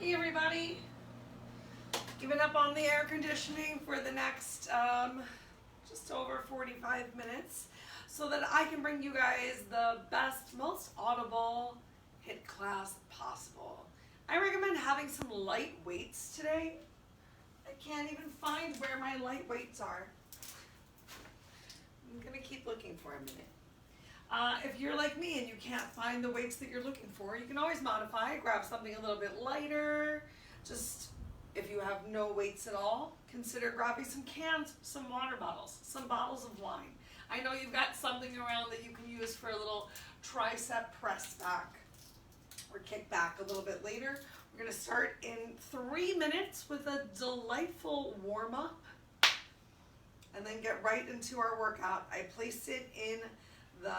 Hey everybody, giving up on the air conditioning for the next just over 45 minutes so that I can bring you guys the best, most audible HIIT class possible. I recommend having some light weights today. I can't even find where my light weights are. I'm gonna keep looking for a minute. If you're like me and you can't find the weights that you're looking for, you can always modify, grab something a little bit lighter. Just if you have no weights at all, consider grabbing some cans, some water bottles, some bottles of wine. I know you've got something around that you can use for a little tricep press back or kick back a little bit later. We're gonna start in 3 minutes with a delightful warm up and then get right into our workout. I placed it in the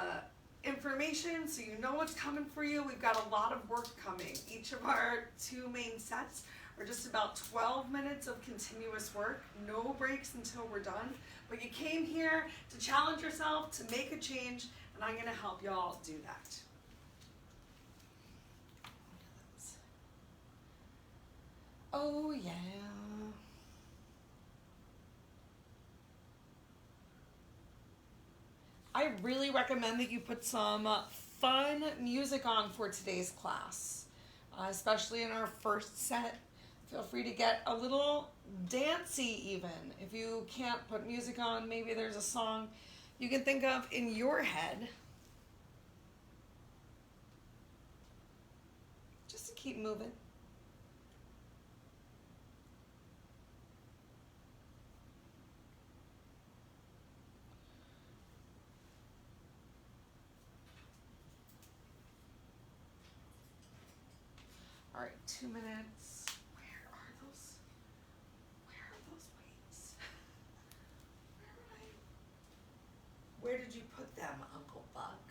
information so you know what's coming for you. We've got a lot of work coming. Each of our 2 main sets are just about 12 minutes of continuous work, no breaks until we're done. But you came here to challenge yourself, to make a change, and I'm gonna help y'all do that. Oh yeah. I really recommend that you put some fun music on for today's class, especially in our first set. Feel free to get a little dancey even. If you can't put music on, maybe there's a song you can think of in your head. Just to keep moving. All right, 2 minutes. Where are those weights? Where did you put them, Uncle Buck?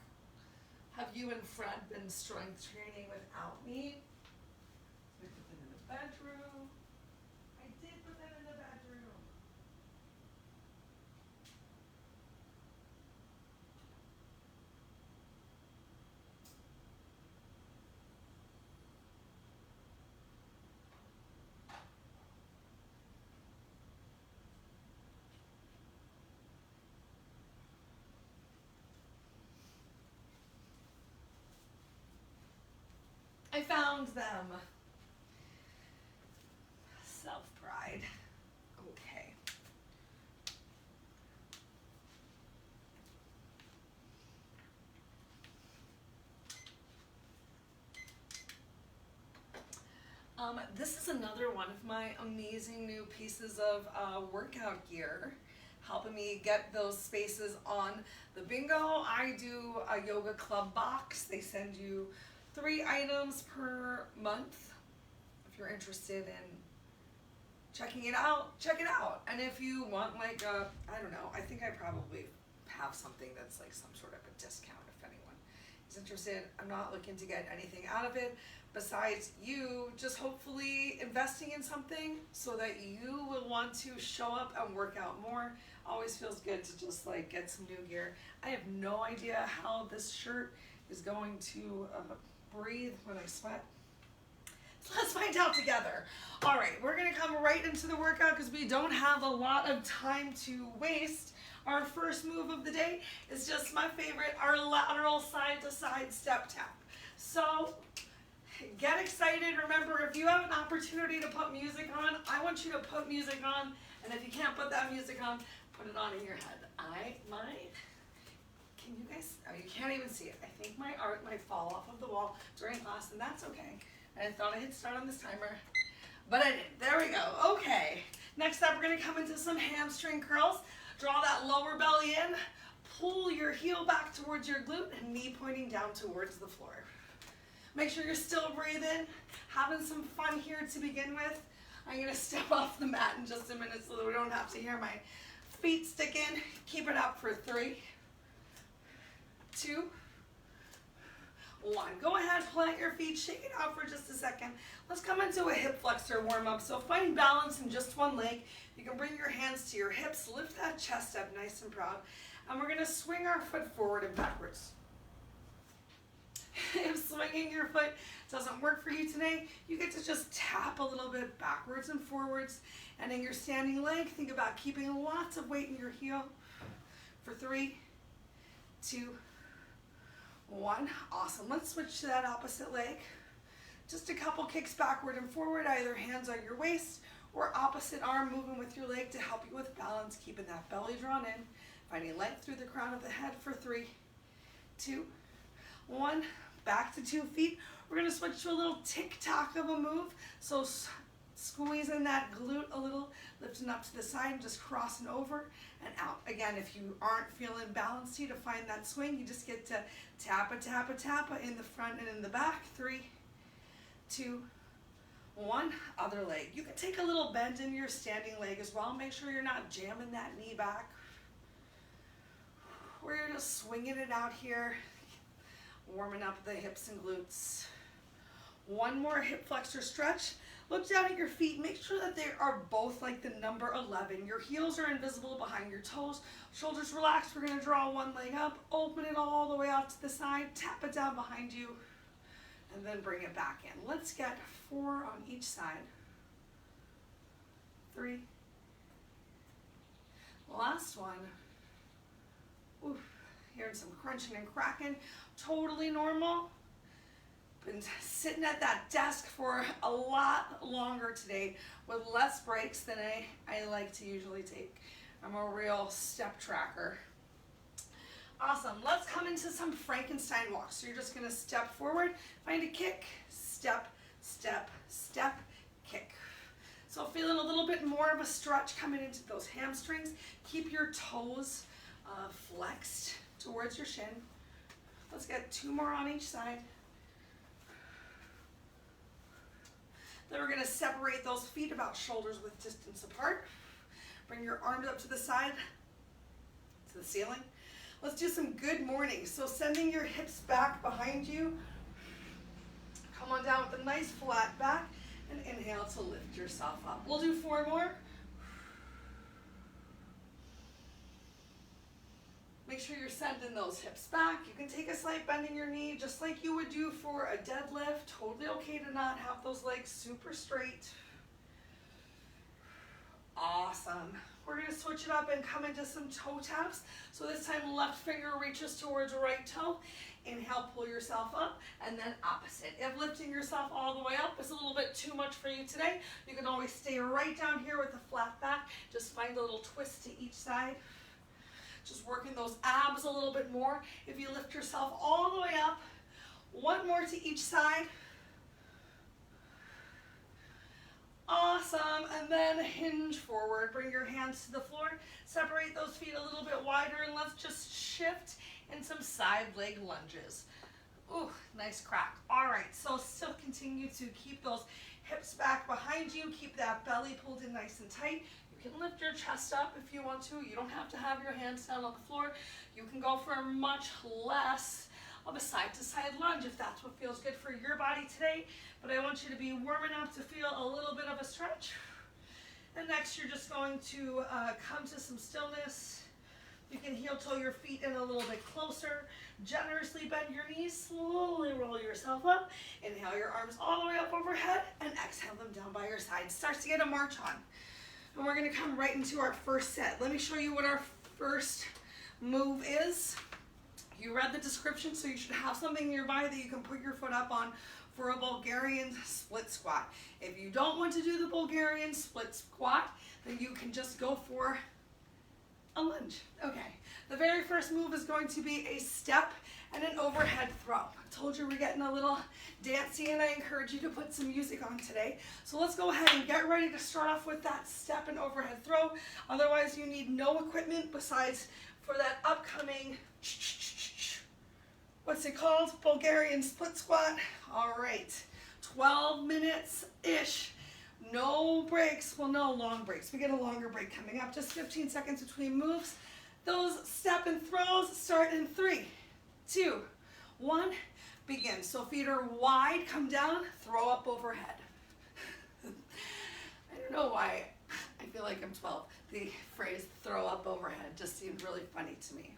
Have you and Fred been strength training without me? We put them in the bedroom. I did put them in the bedroom. I found them. Self-pride. Okay. This is another one of my amazing new pieces of workout gear, helping me get those spaces on the bingo. I do a yoga club box. They send you 3 items per month. If you're interested in checking it out, check it out. And if you want like a, I don't know, I think I probably have something that's like some sort of a discount if anyone is interested. I'm not looking to get anything out of it besides you just hopefully investing in something so that you will want to show up and work out more. Always feels good to just like get some new gear. I have no idea how this shirt is going to breathe when I sweat. So let's find out together. All right, we're gonna come right into the workout because we don't have a lot of time to waste. Our first move of the day is just my favorite, our lateral side to side step tap. So get excited. Remember, if you have an opportunity to put music on, I want you to put music on. And if you can't put that music on, put it on in your head. I might. Can you guys, oh, you can't even see it. I think my art might fall off of the wall during class, and that's okay. I thought I hit start on this timer, but I didn't. There we go. Okay. Next up, we're gonna come into some hamstring curls. Draw that lower belly in. Pull your heel back towards your glute and knee pointing down towards the floor. Make sure you're still breathing, having some fun here to begin with. I'm gonna step off the mat in just a minute so that we don't have to hear my feet sticking. Keep it up for 3, 2, 1. Go ahead, plant your feet, shake it out for just a second. Let's come into a hip flexor warm up. So find balance in just one leg. You can bring your hands to your hips, lift that chest up nice and proud. And we're gonna swing our foot forward and backwards. If swinging your foot doesn't work for you today, you get to just tap a little bit backwards and forwards. And in your standing leg, think about keeping lots of weight in your heel. For 3, 2, 1. Awesome. Let's switch to that opposite leg. Just a couple kicks backward and forward, either hands on your waist or opposite arm moving with your leg to help you with balance, keeping that belly drawn in, finding length through the crown of the head for 3, 2, 1. Back to 2 feet. We're going to switch to a little tick-tock of a move. So squeezing that glute a little, lifting up to the side and just crossing over and out. Again, if you aren't feeling balanced to find that swing, you just get to tappa, tappa, tappa in the front and in the back. 3, 2, 1. Other leg. You can take a little bend in your standing leg as well. Make sure you're not jamming that knee back. We're just swinging it out here, warming up the hips and glutes. One more hip flexor stretch. Look down at your feet. Make sure that they are both like the number 11. Your heels are invisible behind your toes. Shoulders relaxed. We're going to draw one leg up. Open it all the way out to the side. Tap it down behind you. And then bring it back in. Let's get 4 on each side. 3. Last one. Oof. Hearing some crunching and cracking. Totally normal. Been sitting at that desk for a lot longer today with less breaks than I like to usually take. I'm a real step tracker. Awesome. Let's come into some Frankenstein walks. So you're just going to step forward, find a kick, step, step, step, kick. So feeling a little bit more of a stretch coming into those hamstrings. Keep your toes flexed towards your shin. Let's get 2 more on each side. Then we're going to separate those feet about shoulders width distance apart. Bring your arms up to the side, to the ceiling. Let's do some good morning. So sending your hips back behind you. Come on down with a nice flat back and inhale to lift yourself up. We'll do 4 more. Make sure you're sending those hips back. You can take a slight bend in your knee just like you would do for a deadlift. Totally okay to not have those legs super straight. Awesome. We're going to switch it up and come into some toe taps. So this time left finger reaches towards right toe. Inhale, pull yourself up, and then opposite. If lifting yourself all the way up is a little bit too much for you today, you can always stay right down here with a flat back. Just find a little twist to each side. Just working those abs a little bit more. If you lift yourself all the way up, 1 more to each side. Awesome. And then hinge forward. Bring your hands to the floor. Separate those feet a little bit wider, and let's just shift in some side leg lunges. Ooh, nice crack. All right, so still continue to keep those hips back behind you. Keep that belly pulled in nice and tight. You can lift your chest up if you want to. You don't have to have your hands down on the floor. You can go for a much less of a side-to-side lunge if that's what feels good for your body today. But I want you to be warm enough to feel a little bit of a stretch. And next you're just going to come to some stillness. You can heel toe your feet in a little bit closer. Generously bend your knees. Slowly roll yourself up. Inhale your arms all the way up overhead and exhale them down by your side. Starts to get a march on. And we're going to come right into our first set. Let me show you what our first move is. You read the description, so you should have something nearby that you can put your foot up on for a Bulgarian split squat. If you don't want to do the Bulgarian split squat, then you can just go for a lunge. Okay, the very first move is going to be a step and an overhead throw. I told you we're getting a little dancey, and I encourage you to put some music on today. So let's go ahead and get ready to start off with that step and overhead throw. Otherwise, you need no equipment besides for that upcoming, what's it called? Bulgarian split squat. All right, 12 minutes-ish. No breaks, well, no long breaks. We get a longer break coming up, just 15 seconds between moves. Those step and throws start in 3, 2, 1, begin. So feet are wide, come down, throw up overhead. I don't know why I feel like I'm 12. The phrase throw up overhead just seemed really funny to me.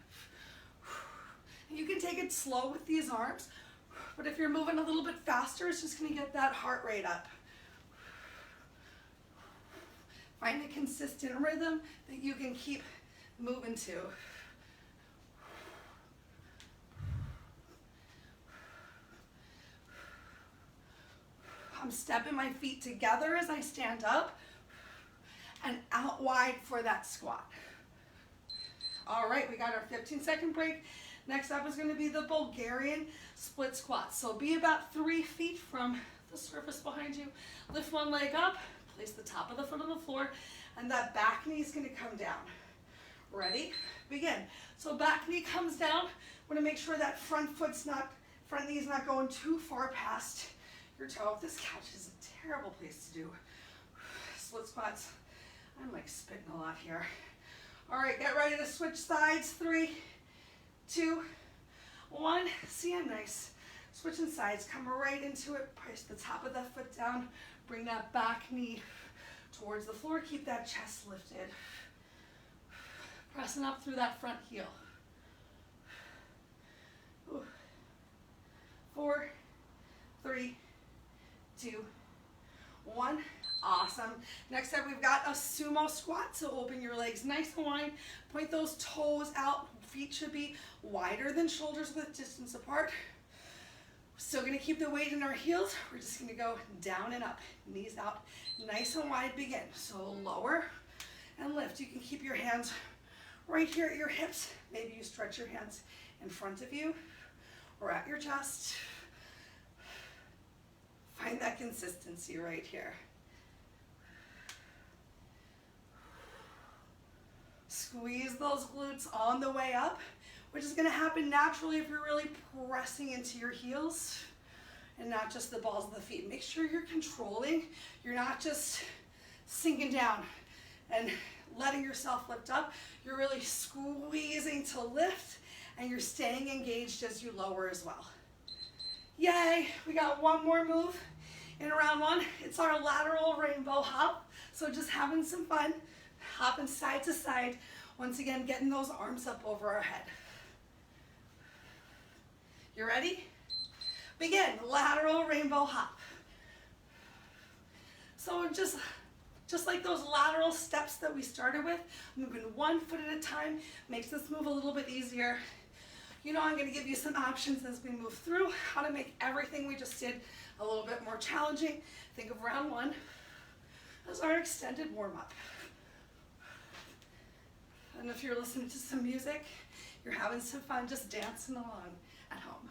You can take it slow with these arms. But if you're moving a little bit faster, it's just gonna get that heart rate up. Find a consistent rhythm that you can keep moving to. I'm stepping my feet together as I stand up and out wide for that squat. All right, we got our 15-second break. Next up is going to be the Bulgarian split squat. So be about 3 feet from the surface behind you. Lift one leg up, place the top of the foot on the floor, and that back knee is going to come down. Ready? Begin. So back knee comes down. Want to make sure that front knee is not going too far past your toe. This couch is a terrible place to do split squats. I'm like spitting a lot here. All right, get ready to switch sides. 3, 2, 1. See, I'm nice. Switching sides. Come right into it. Place the top of that foot down. Bring that back knee towards the floor. Keep that chest lifted. Pressing up through that front heel. 4, 3, 2, 1. Awesome. Next up, we've got a sumo squat. So open your legs nice and wide. Point those toes out. Feet should be wider than shoulders width distance apart. Still going to keep the weight in our heels. We're just going to go down and up. Knees out. Nice and wide. Begin. So lower and lift. You can keep your hands right here at your hips. Maybe you stretch your hands in front of you or at your chest. Find that consistency right here. Squeeze those glutes on the way up, which is going to happen naturally if you're really pressing into your heels and not just the balls of the feet. Make sure you're controlling. You're not just sinking down and letting yourself lift up. You're really squeezing to lift, and you're staying engaged as you lower as well. Yay, we got one more move in round one. It's our lateral rainbow hop. So just having some fun, hopping side to side. Once again, getting those arms up over our head. You ready? Begin, lateral rainbow hop. So just like those lateral steps that we started with, moving 1 foot at a time makes this move a little bit easier. You know, I'm going to give you some options as we move through, how to make everything we just did a little bit more challenging. Think of round one as our extended warm-up. And if you're listening to some music, you're having some fun just dancing along at home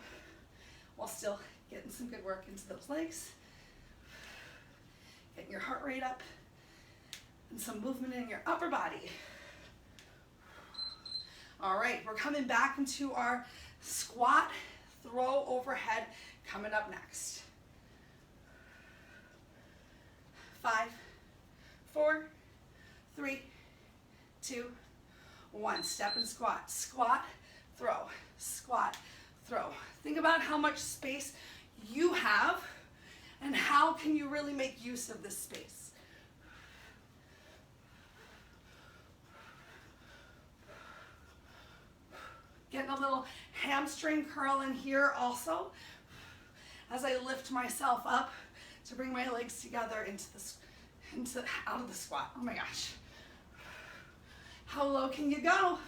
while still getting some good work into those legs, getting your heart rate up, and some movement in your upper body. All right, we're coming back into our squat, throw overhead, coming up next. 5, 4, 3, 2, 1. Step and squat. Squat, throw. Squat, throw. Think about how much space you have and how can you really make use of this space. Getting a little hamstring curl in here also as I lift myself up to bring my legs together out of the squat. Oh my gosh. How low can you go?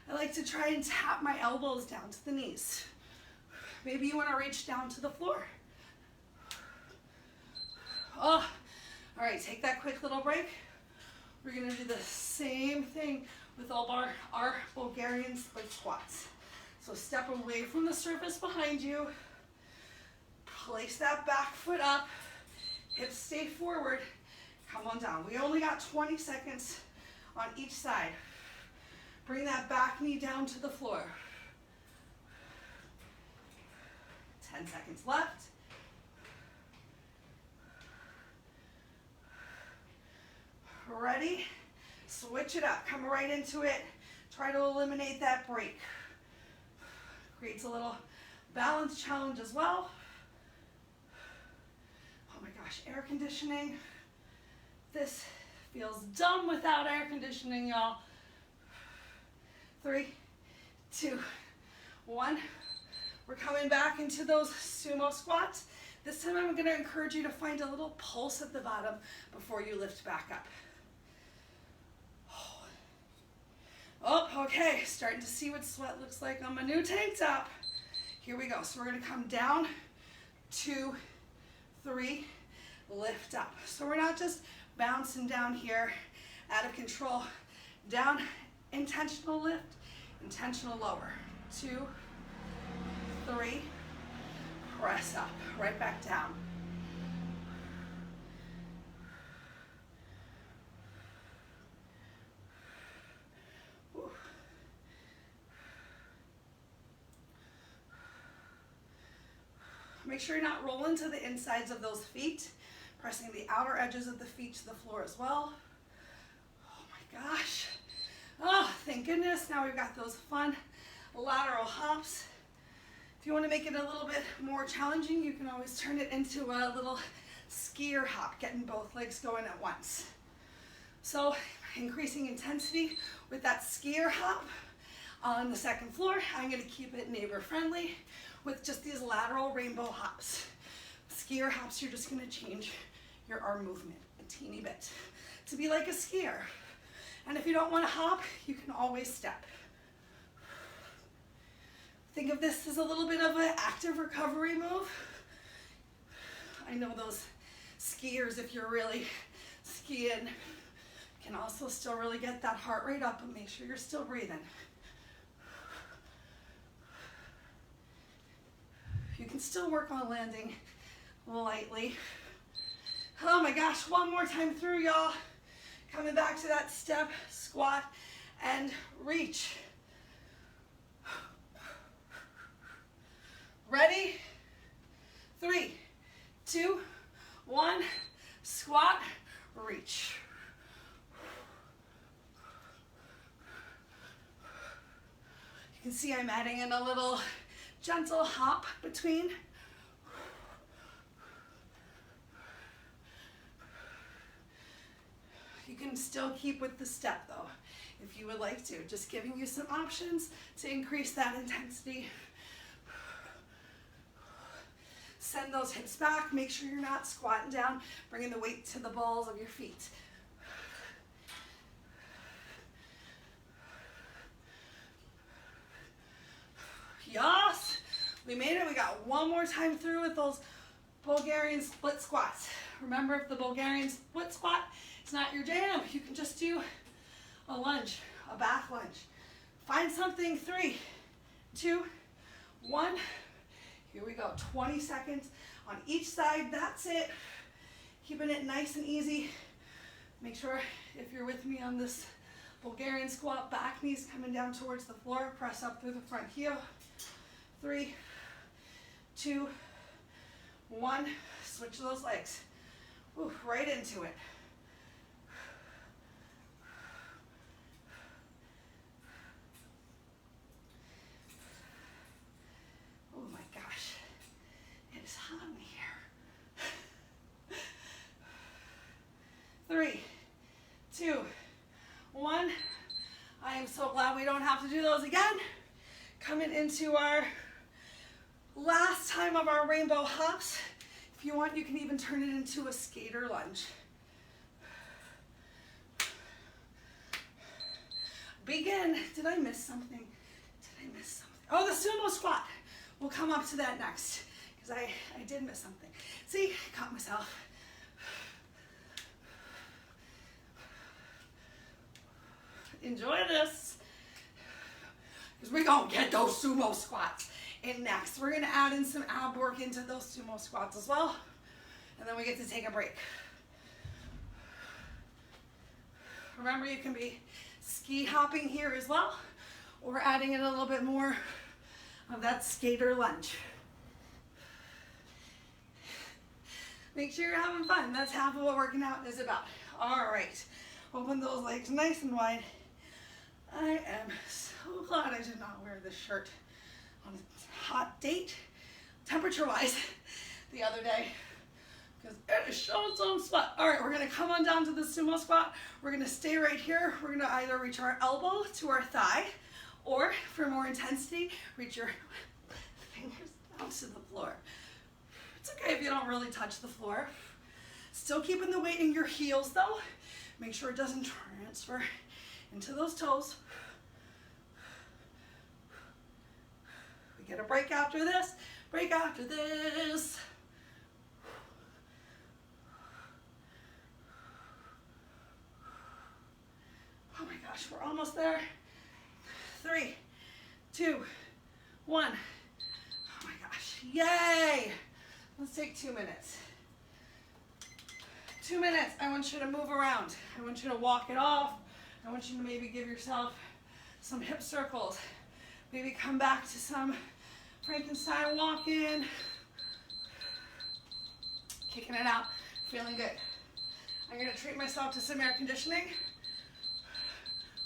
I like to try and tap my elbows down to the knees. Maybe you want to reach down to the floor. Oh, all right, take that quick little break. We're going to do the same thing with all our Bulgarian split squats. So step away from the surface behind you. Place that back foot up. Hips stay forward. Come on down. We only got 20 seconds on each side. Bring that back knee down to the floor. 10 seconds left. Ready? Switch it up. Come right into it. Try to eliminate that break. Creates a little balance challenge as well. Oh my gosh, air conditioning. This feels dumb without air conditioning, y'all. 3, 2, 1. We're coming back into those sumo squats. This time I'm going to encourage you to find a little pulse at the bottom before you lift back up. Oh, okay, starting to see what sweat looks like on my new tank top. Here we go. So we're going to come down, 2, 3, lift up. So we're not just bouncing down here out of control. Down, intentional lift, intentional lower. 2, 3, press up, right back down. Make sure you're not rolling to the insides of those feet, pressing the outer edges of the feet to the floor as well. Oh my gosh. Oh, thank goodness. Now we've got those fun lateral hops. If you want to make it a little bit more challenging, you can always turn it into a little skier hop, getting both legs going at once. So increasing intensity with that skier hop on the second floor. I'm going to keep it neighbor friendly with just these lateral rainbow hops. Skier hops, you're just going to change your arm movement a teeny bit to be like a skier. And if you don't want to hop, you can always step. Think of this as a little bit of an active recovery move. I know those skiers, if you're really skiing, can also still really get that heart rate up, but make sure you're still breathing. You can still work on landing lightly. Oh my gosh, one more time through, y'all. Coming back to that step, squat, and reach. Ready? 3, 2, 1, squat, reach. You can see I'm adding in a little gentle hop between. You can still keep with the step though, if you would like to. Just giving you some options to increase that intensity. Send those hips back. Make sure you're not squatting down, bringing the weight to the balls of your feet. Yes, we made it. We got one more time through with those Bulgarian split squats. Remember, if the Bulgarian split squat is not your jam, you can just do a lunge, a back lunge. Find something. 3, 2, 1. Here we go. 20 seconds on each side. That's it. Keeping it nice and easy. Make sure, if you're with me on this Bulgarian squat, back knees coming down towards the floor. Press up through the front heel. 3, 2, 1. Switch those legs. Ooh, right into it. Oh my gosh. It is hot in here. 3, 2, 1. I am so glad we don't have to do those again. Coming into our last time of our rainbow hops. If you want, you can even turn it into a skater lunge. Begin. Did I miss something? Oh, the sumo squat. We'll come up to that next because I did miss something. See, I caught myself. Enjoy this because we're going to get those sumo squats in next. We're going to add in some ab work into those sumo squats as well. And then we get to take a break. Remember, you can be ski hopping here as well, or adding in a little bit more of that skater lunge. Make sure you're having fun. That's half of what working out is about. All right, open those legs nice and wide. I am so glad I did not wear this shirt on a hot date, temperature-wise, the other day, because it is showing some sweat. All right, we're gonna come on down to the sumo squat. We're gonna stay right here. We're gonna either reach our elbow to our thigh, or for more intensity, reach your fingers onto the floor. It's okay if you don't really touch the floor. Still keeping the weight in your heels though. Make sure it doesn't transfer into those toes. We get a break after this. Break after this. Oh my gosh, we're almost there. 3, 2, 1. Oh my gosh, yay! Let's take 2 minutes. 2 minutes, I want you to move around. I want you to walk it off. I want you to maybe give yourself some hip circles. Maybe come back to some Frankenstein walk-in. Kicking it out, feeling good. I'm gonna treat myself to some air conditioning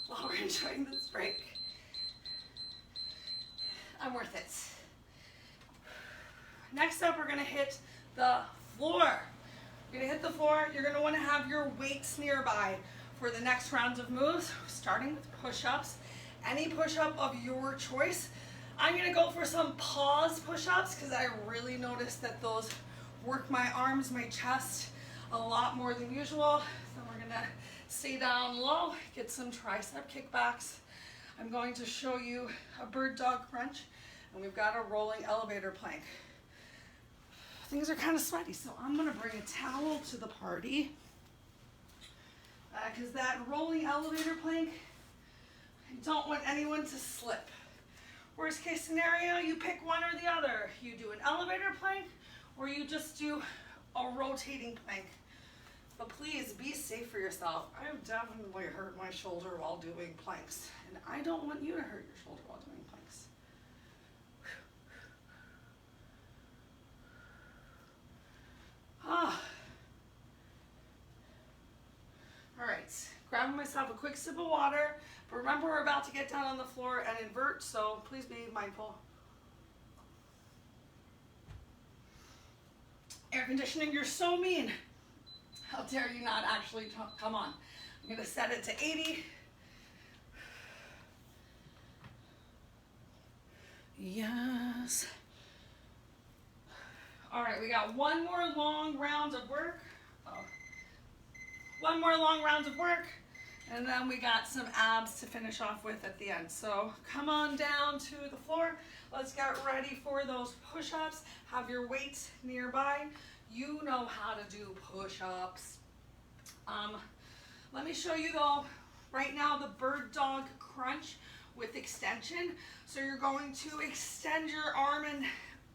while we're enjoying this break. I'm worth it. Next up, we're gonna hit the floor. You're gonna hit the floor. You're gonna wanna have your weights nearby for the next rounds of moves, starting with push-ups. Any push-up of your choice. I'm gonna go for some pause push-ups because I really noticed that those work my arms, my chest a lot more than usual. So we're gonna stay down low, get some tricep kickbacks. I'm going to show you a bird dog crunch, and we've got a rolling elevator plank. Things are kind of sweaty, so I'm gonna bring a towel to the party because that rolling elevator plank, I don't want anyone to slip. Worst case scenario, you pick one or the other. You do an elevator plank or you just do a rotating plank. But please be safe for yourself. I've definitely hurt my shoulder while doing planks, and I don't want you to hurt your shoulder while doing planks. All right, grabbing myself a quick sip of water, but remember we're about to get down on the floor and invert, so please be mindful. Air conditioning, you're so mean. How dare you not actually come on. I'm gonna set it to 80. Yes. All right, we got one more long round of work. One more long round of work, and then we got some abs to finish off with at the end. So come on down to the floor. Let's get ready for those push-ups. Have your weights nearby. You know how to do push-ups. Let me show you though, right now, the bird dog crunch with extension. So you're going to extend your arm and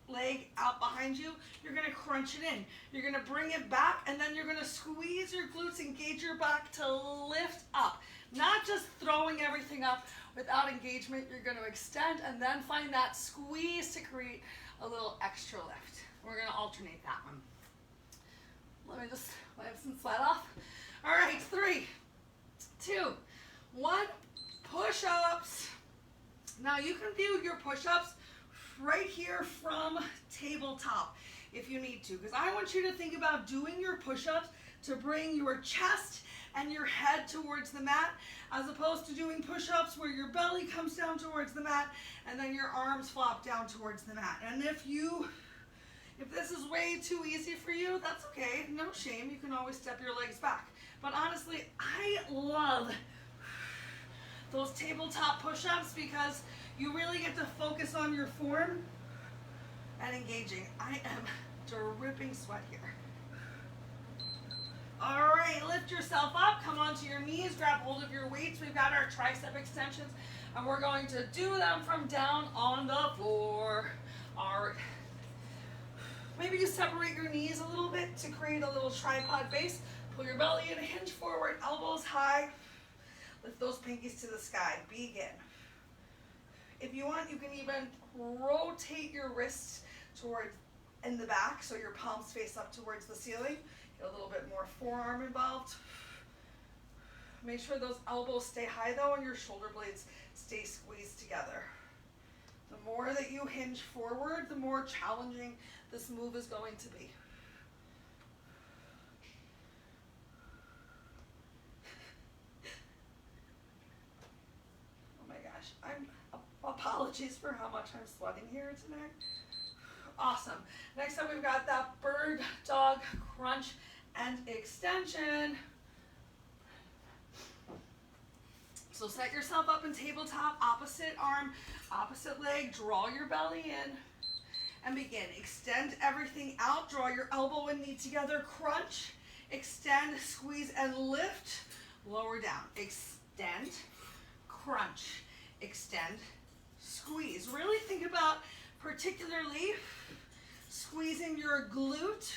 leg out behind you. You're gonna crunch it in. You're gonna bring it back, and then you're gonna squeeze your glutes, engage your back to lift up. Not just throwing everything up without engagement. You're gonna extend and then find that squeeze to create a little extra lift. We're gonna alternate that one. Let me just wipe some sweat off. All right, 3, 2, 1, push-ups. Now you can view your push-ups right here from tabletop if you need to, because I want you to think about doing your push-ups to bring your chest and your head towards the mat, as opposed to doing push-ups where your belly comes down towards the mat and then your arms flop down towards the mat. And if this is way too easy for you, that's okay, no shame. You can always step your legs back. But honestly, I love those tabletop push-ups because you really get to focus on your form and engaging. I am dripping sweat here. All right, lift yourself up, come onto your knees, grab hold of your weights. We've got our tricep extensions, and we're going to do them from down on the floor. All right. Maybe you separate your knees a little bit to create a little tripod base. Pull your belly in, hinge forward, elbows high. Lift those pinkies to the sky. Begin. If you want, you can even rotate your wrists towards in the back so your palms face up towards the ceiling. Get a little bit more forearm involved. Make sure those elbows stay high though and your shoulder blades stay squeezed together. The more that you hinge forward, the more challenging this move is going to be. Apologies for how much I'm sweating here today. Awesome. Next up, we've got that bird dog crunch and extension. So set yourself up in tabletop, opposite arm, opposite leg, draw your belly in, and begin. Extend everything out, draw your elbow and knee together, crunch, extend, squeeze, and lift, lower down. Extend, crunch, extend, squeeze. Really think about particularly squeezing your glute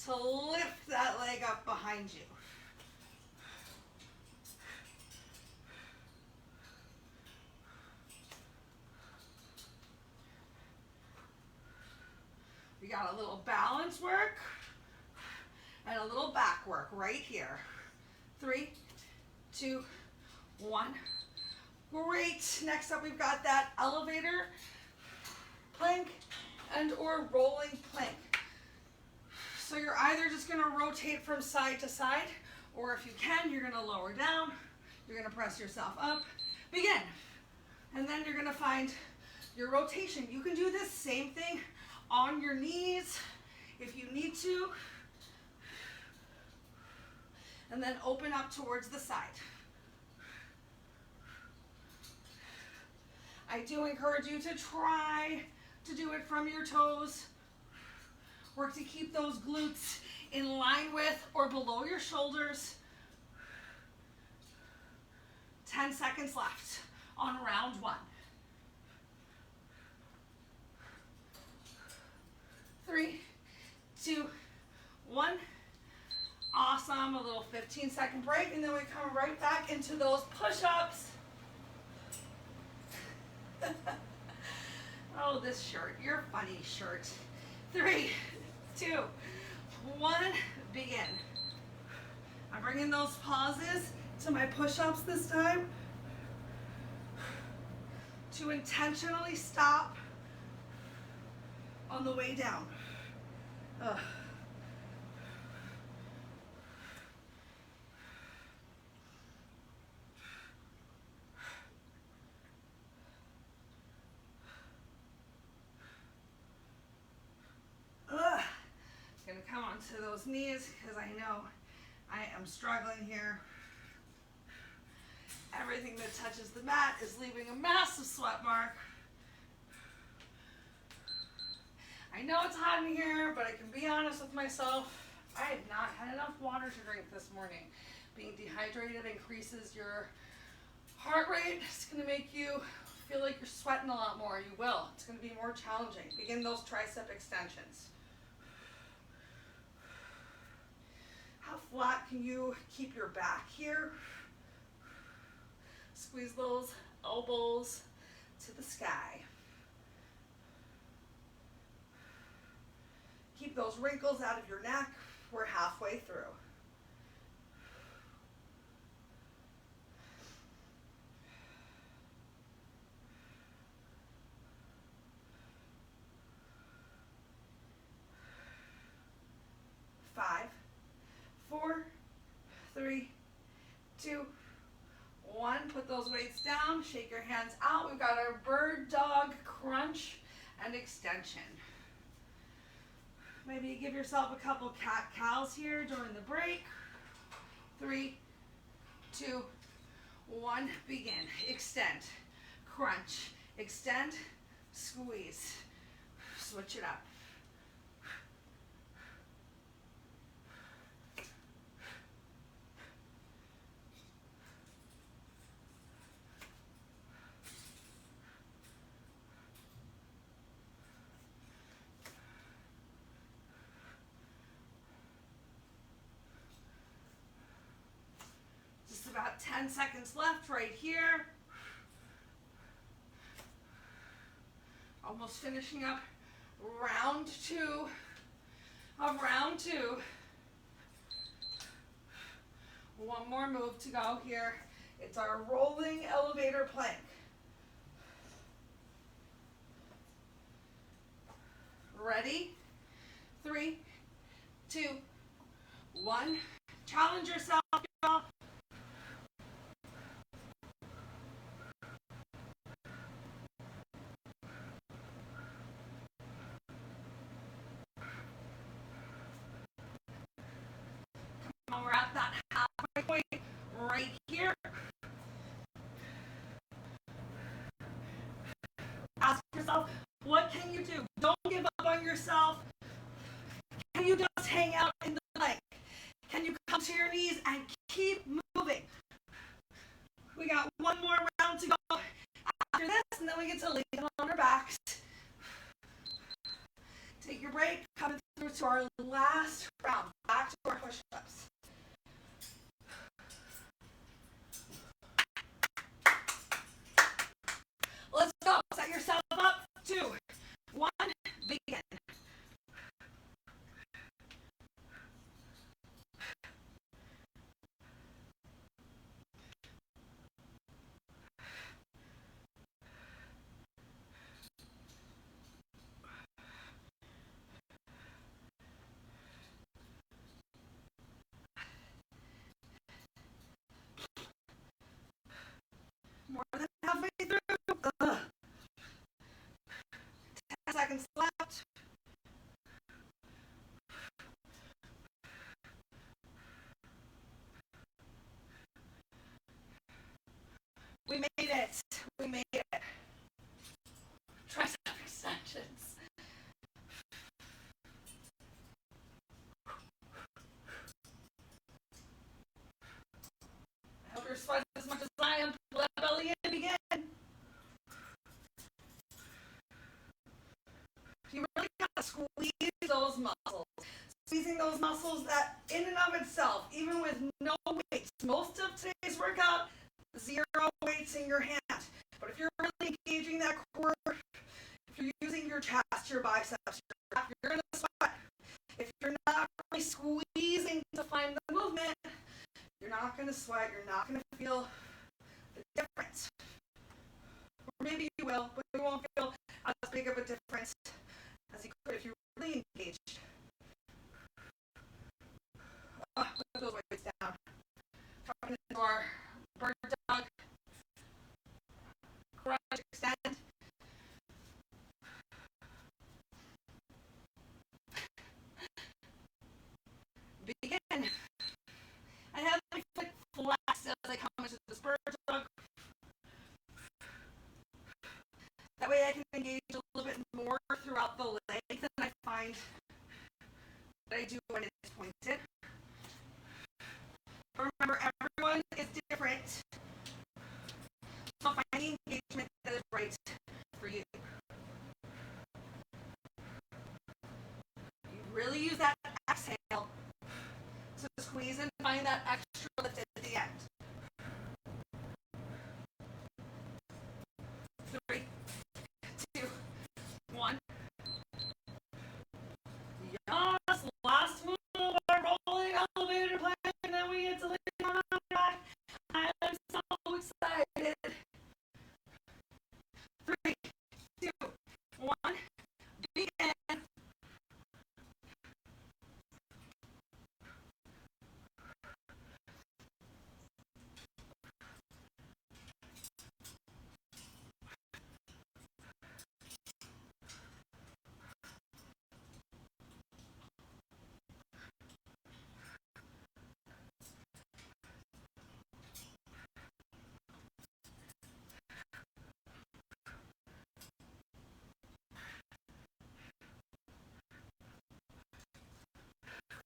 to lift that leg up behind you. We got a little balance work and a little back work right here. 3, 2, 1. Great. Next up, we've got that elevator plank and or rolling plank. So you're either just going to rotate from side to side, or if you can, you're going to lower down. You're going to press yourself up. Begin. And then you're going to find your rotation. You can do this same thing on your knees if you need to. And then open up towards the side. I do encourage you to try to do it from your toes. Work to keep those glutes in line with or below your shoulders. 10 seconds left on round 1. 3, 2, 1. Awesome. A little 15-second break, and then we come right back into those push-ups. Oh, this shirt. You're funny, shirt. 3, 2, 1. Begin. I'm bringing those pauses to my push-ups this time to intentionally stop on the way down. Ugh. Gonna come onto those knees because I know I am struggling here. Everything that touches the mat is leaving a massive sweat mark. I know it's hot in here, but I can be honest with myself. I have not had enough water to drink this morning. Being dehydrated increases your heart rate. It's going to make you feel like you're sweating a lot more. You will. It's going to be more challenging. Begin those tricep extensions. How flat can you keep your back here? Squeeze those elbows to the sky. Keep those wrinkles out of your neck. We're halfway through. Five, 4, 3, 2, 1. Put those weights down. Shake your hands out. We've got our bird dog crunch and extension. Maybe give yourself a couple cat-cows here during the break. 3, 2, 1. Begin. Extend. Crunch. Extend. Squeeze. Switch it up. About 10 seconds left right here. Almost finishing up round 2 of round 2. One more move to go here. It's our rolling elevator plank. Ready? 3, 2, 1. Challenge yourself, y'all. you just hang out in the plank? Can you come to your knees and keep moving? We got one more round to go after this, and then we get to lay down on our backs. Take your break, coming through to our last round. Back to our push-ups. Let's go. Set yourself up. 2, 1, begin. More than halfway through. 10 seconds left. We made it. We made it. Tricep extensions. I hope you're sweating as much as I am. Pull that belly in, begin. You really gotta squeeze those muscles. Squeezing those muscles that in and of itself, even with no weights, most of today's workout, 0 weights in your hand. But if you're really engaging that core, if you're using your chest, your biceps, you're gonna sweat. If you're not really squeezing to find the movement, you're not gonna sweat, you're not gonna feel the difference. Or maybe you will, but you won't feel as big of a difference as you could if you're really engaged. Put those weights down. Coming into our bird dog. Crunch, extend. Begin. And have my foot flexed as I come into this bird dog. That way I can engage a little bit more throughout the leg than I find that I do when it's pointed. Remember, everyone is different. So find the engagement that is right for you. You really use that exhale to squeeze and find that extra lift at the end. 3, 2, 1. Yes, last move, our rolling elevator plank, and then we get to lay down on our back. I am so excited. 3, 2, 1, begin.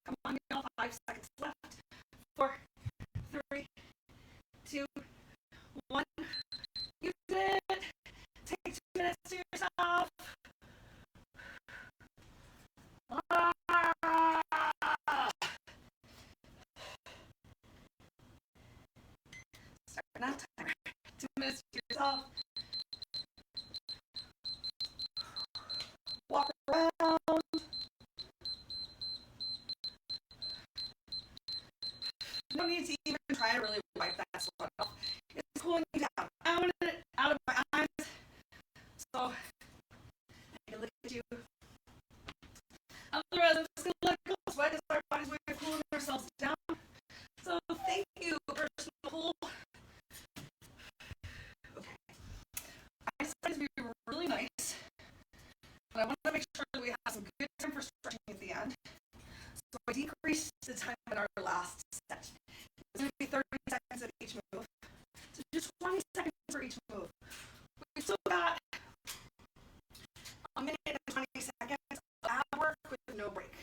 Come on, y'all, 5 seconds left. 4, 3, 2, 1. You did it. Take 2 minutes to yourself. Start now, timer. 2 minutes to yourself. Walk around. No need to even try to really wipe that sweat off. It's cooling me down. I want it out of my eyes. So I can look at you. Otherwise, I'm just going to let go. Sweat is our body's way of cooling ourselves down. So thank you, personal pull. Okay. I decided to be really nice. But I want to make sure that we have some good time for stretching at the end. So I decreased the time in our last set. It's going to be 30 seconds at each move. So just 20 seconds for each move. We've still got a minute and 20 seconds of ab work with no break.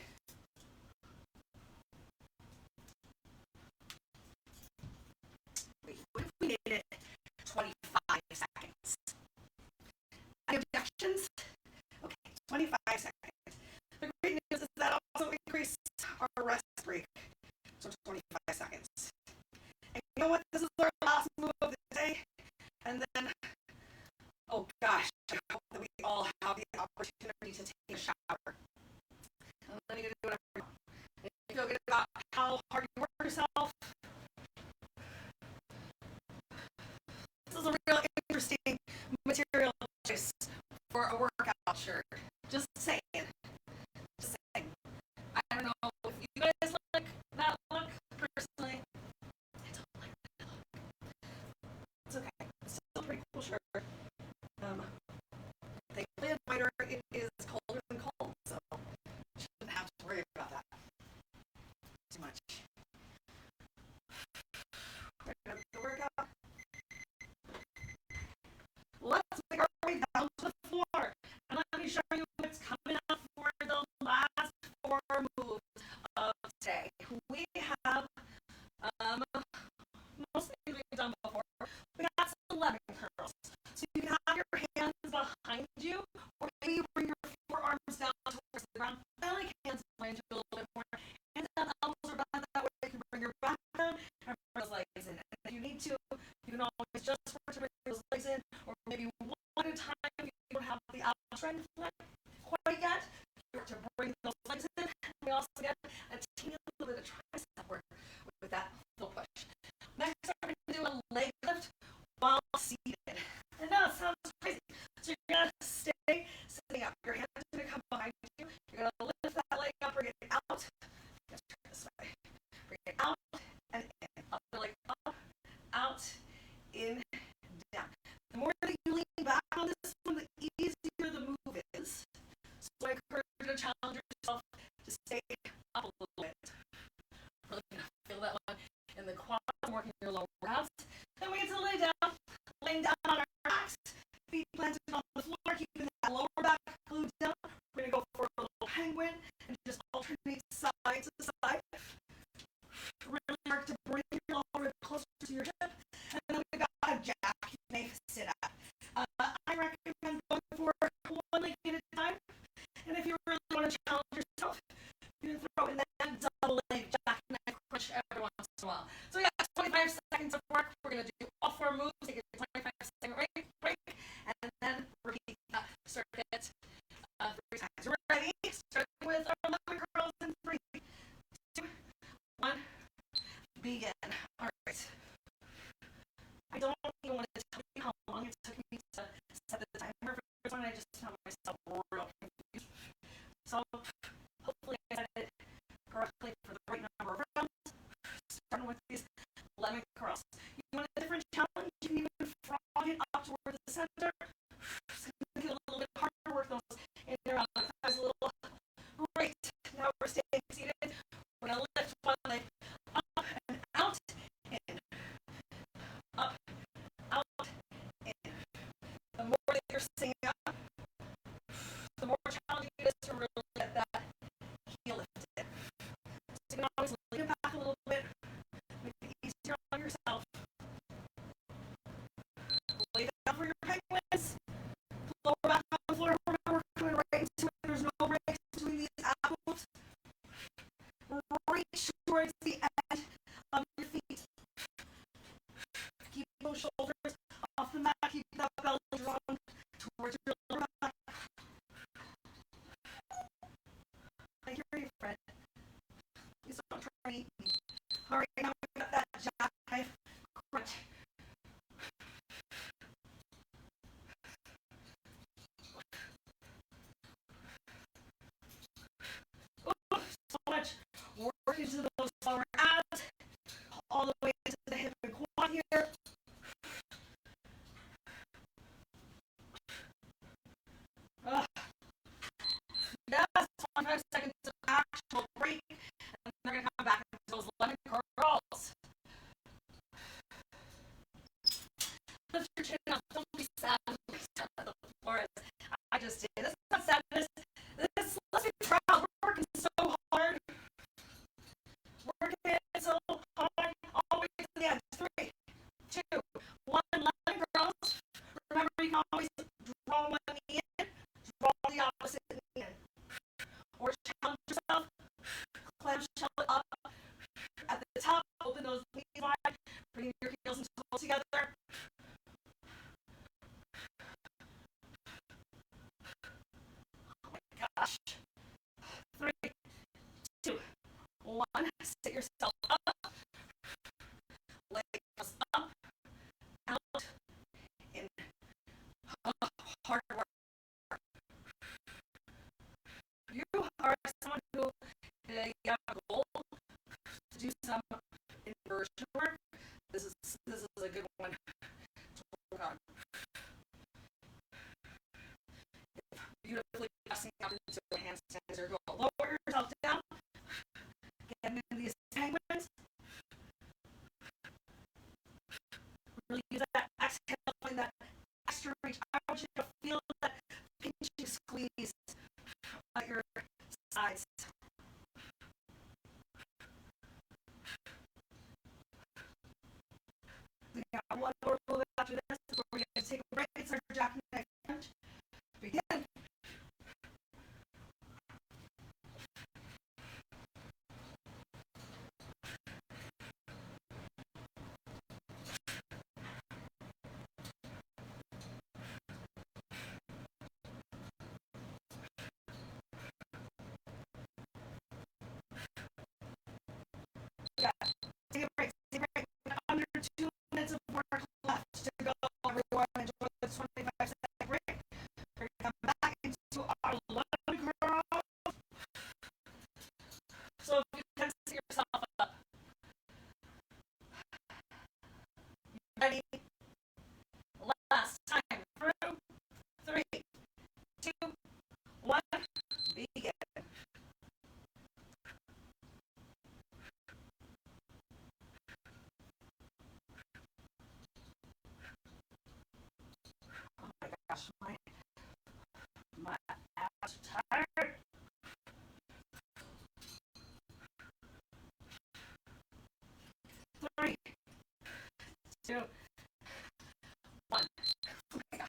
rest break. So 25 seconds. And you know what? This is our last move of the day. And then, oh gosh, I hope that we all have the opportunity to take a shower. And then you can do whatever you want. And you feel good about how hard you work yourself. This is a real interesting material choice for a workout shirt. Just saying. Just saying. I don't know if you guys like that look. Personally, I don't like that look. It's okay. It's still a pretty cool shirt. Thankfully, in winter it is colder than cold, so you shouldn't have to worry about that too much. Ready to the workout? Let's make our way down to the floor, and let me show you what's coming up for the last 4 moves of today. We have most things we've done before. We got some lemon curls. So you can have your hands behind you, or maybe you bring your forearms down towards the ground. I like hands behind you a little bit more. Hands down, elbows are bent that way. You can bring your back down and bring those legs in. And if you need to, you can always just work to bring those legs in, or maybe one at a time if you don't have the out strength quite yet. You work to bring those legs in. And we also get a teeny little bit of tricep work with that full push. Next, we're going to do a leg lift while seated. And now it sounds crazy. So you're going to stay sitting up. Your hands are going to come behind you. You're going to lift that leg up, bring it out. Let's turn this way. Bring it out and in. Up the leg up, out, in, down. The more that you lean back on this one, the easier the move is. So I encourage you to challenge yourself to stay up a little bit. Really going to feel that one in the quads, working your lower abs. Then we get to lay down, laying down on our backs, feet planted on the floor, keeping that lower back glued down. We're going to go for a little penguin and just alternate side to side. Really work to bring your lower rib closer to your hip. And then we've got a jackknife sit-up. I recommend going for one leg at a time. And if you really want to challenge yourself, you can throw in that double leg jackknife crunch every once in a while. So yeah, 25 seconds of work. We're going to do all 4 moves. Take a 25-second break, and then repeat that circuit 3 times. We're ready? Starting with our lemon curls in 3, 2, 1. Begin. All right. I don't even want to tell you how long it took me to set the timer for this one. I just found myself real confused. So hopefully I set it correctly for the right number of rounds. Starting with these lemon curls. You want a different challenge? You can even frog it up towards the center. It's going to get a little bit harder. Work those in and around the thighs a little. Great. Now we're staying seated. We're going to lift one leg up and out, in. Up, out, in. The more that you're staying up, the more challenging it is to really get that heel lifted. So you can always lean it back a little bit, make it easier on yourself. Lay down for your penguins. Lower back on the floor. Remember, we're coming right into it. There's no breaks between these apples. Reach towards the end of your feet. Keep those shoulders off the mat. Keep that belly drawn towards your lower back. I hear you, Fred. Please don't try to eat me. All right, now we've got that jackknife crunch. Oh, so much work into those lower abs, all the way into the hip and quad here. Yes, 25 seconds of actual break, and they're going to come back into those lemon curls. Lift your chin up. Don't be sad. Don't be sad at the floor. I just did. This is not sadness. This, let's be proud. We're working so hard. clam shell it up. At the top, open those knees wide, bring your heels and toes together. Oh my gosh. 3, 2, 1. Sit yourself up. Legs up, out, in. Oh, hard work. You are someone who you have a goal to do some inversion work. This is a good one to work on. Beautifully pressing up into a handstand as your goal. Lower yourself down. Get into these penguins. Really use that exhale, find that extra reach. I want you to feel that pinching squeeze at your sides. We got one more move after this before we're going to take a break. It's our jackknife punch. Begin. 2 minutes of work left to go, everyone. Enjoy this 25-second break. We're going to come back into our low curl. So if you can sit yourself up. Ready? Last time. Through. 3, 2, 1. Begin. Oh my gosh, my abs are tired. 3, 2, 1. Oh my gosh.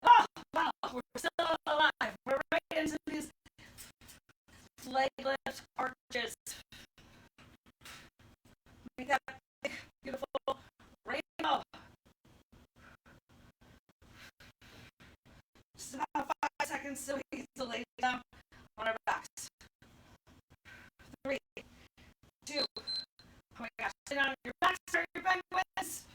Oh, wow, we're still alive. We're right into these leg lift arches. Make that big, beautiful rainbow. Just about 5 seconds so we can lay down on our backs. 3, 2. Oh my gosh, sit down on your back, start your penguins.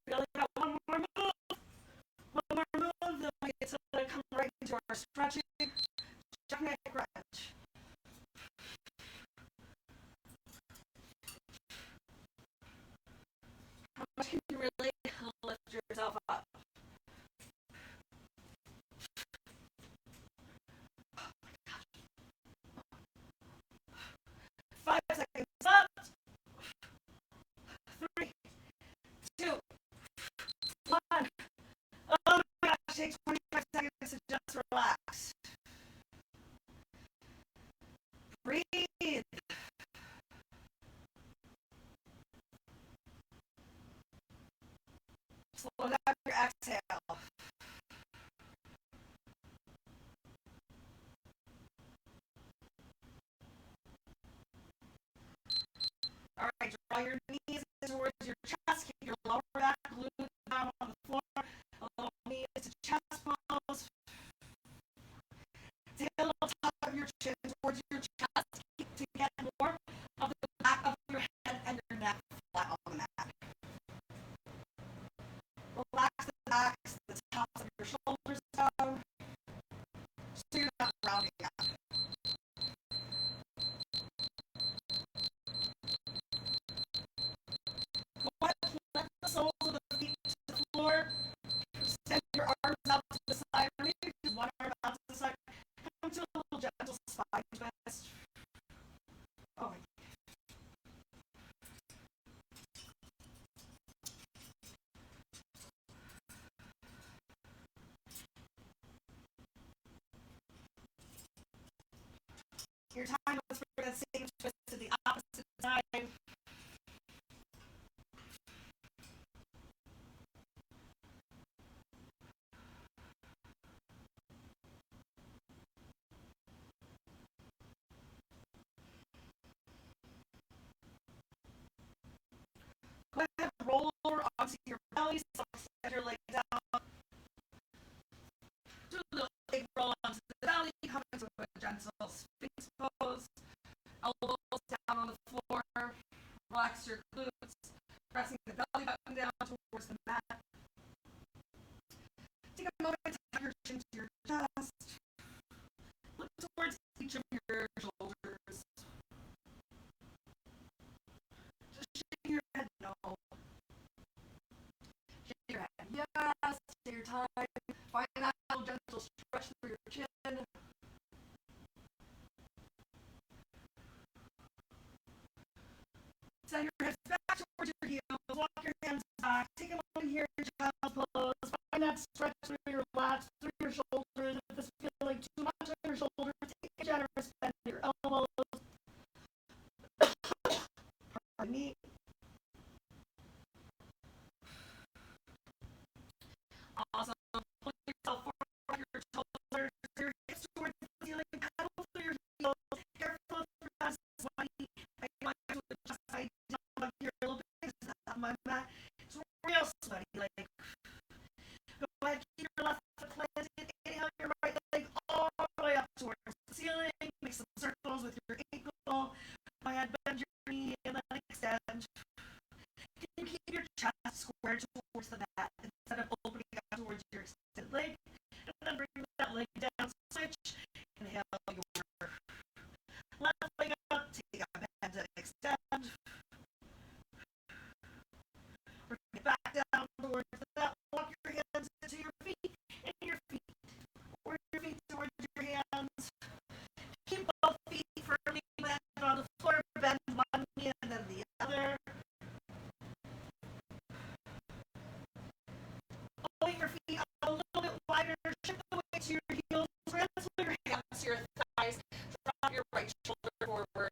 We only got one more move. One more move, then we get to come right into our stretching jackknife crunch. How much can you really lift yourself up? Oh my gosh. 5 seconds left. 3, 2, 1. Oh my gosh, take 25 seconds to just relax. Breathe. Slow down your exhale. that same twist to the opposite side. Go ahead, roll over onto your belly, so set your leg down. Do a little leg roll onto the belly, come into a gentle sphinx pose. Elbows down on the floor. Relax your glutes, pressing the belly button down towards the mat. Take a moment to tuck your chin to your chest. Look towards each of your shoulders. Just shake your head no. Shake your head yes. Take your time. Find that little gentle stretch through your chin. Send your hips back towards your heels. Walk your hands back. Take a moment here in child's pose. Find that stretch through your lats, through your shoulders. If this feels like too much on your shoulders, take a generous bend to your elbows. Pardon me. Awesome. Pull yourself forward, your shoulders, your hips towards the ceiling. Pedal through your heels. Careful if your chest is sweaty. I want you to adjust side down up here a little bit. It's not my mat. It's real sweaty. Like, go ahead, keep your left foot planted. Inhale your right leg all the way up towards the ceiling. Make some circles with your ankle. Go ahead, bend your knee and then extend. Can you keep your chest square towards the mat instead of opening up towards your extended leg? And then bring that leg down, switch. Inhale your left leg up, take a bend and extend. Bring it back down towards the mat. Walk your hands into your feet and your feet. Or your feet towards your hands. Keep both feet firmly planted on the floor. Bend one knee and then the other. Pulling your feet up a little bit wider. Shift the weight to your heels. Transfer your hands to your thighs. Drop your right shoulder forward.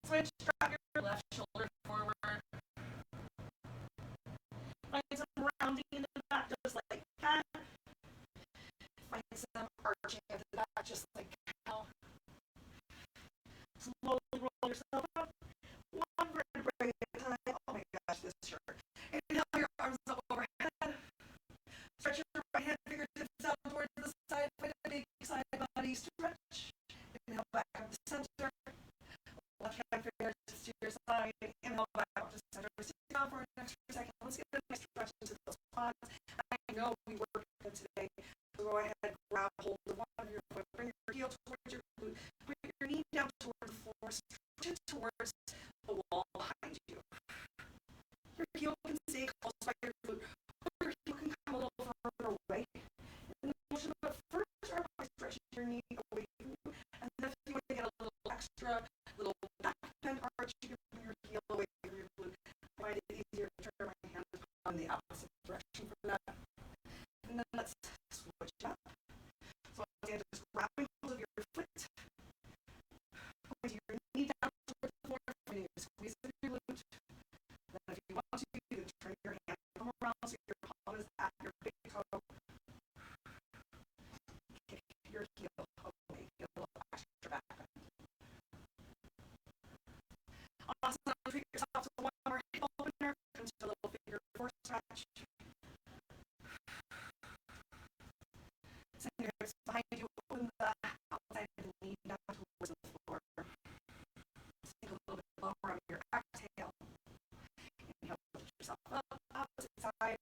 Switch. Drop your left shoulder forward. Find some rounding in the back, just like that. Find some arching of the back, just like cow. Slowly roll yourself up. One vertebrae at a time. Oh my gosh, this shirt. Inhale your arms up overhead. Stretch your right hand fingertips out towards the side. Find a big side body stretch. Inhale back up to center. Left hand fingertips to your side. Inhale back up to center. Sit down for an extra second. Let's get a nice stretch into those quads. I know we worked them today. So go ahead, grab hold of one of your foot. Bring your heel towards your glute. Bring your knee down towards the floor. Stretch it towards the wall behind you. Your heel can stay close by your glute, or your heel can come a little further away. In the motion of the first start by stretching your knee away from you, and then if you want to get a little extra, little back bend arch, you can bring your heel away from your glute. I find it easier to turn my hand on the opposite direction from that. And then let's switch up. So again, just grabbing hold of your foot, pointing your knee down towards the floor, finding a squeeze of your glute. Then if you want to, you can turn your hand come around so your palm is at your big toe. Kick your heel away, get a little extra back bend. Awesome. Treat yourself to one more hip opener. Come to a little finger four stretch. Send your hips behind you. Open the outside of the knee down towards the floor. Sink a little bit lower on your exhale. Inhale, lift yourself up, opposite side.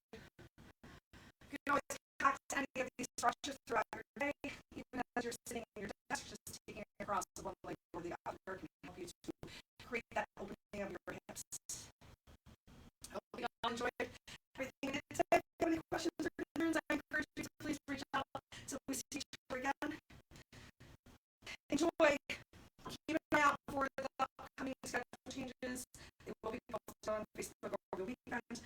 You can always practice any of these stretches throughout your day, even as you're sitting on your desk, just taking it across one leg or the other can help you to create that opening of your hips. I hope you all enjoyed everything we did today. If you have any questions or concerns, I encourage you to please reach out so we see each other again. Enjoy. Keep an eye out for the upcoming schedule changes. They will be posted on Facebook over the weekend.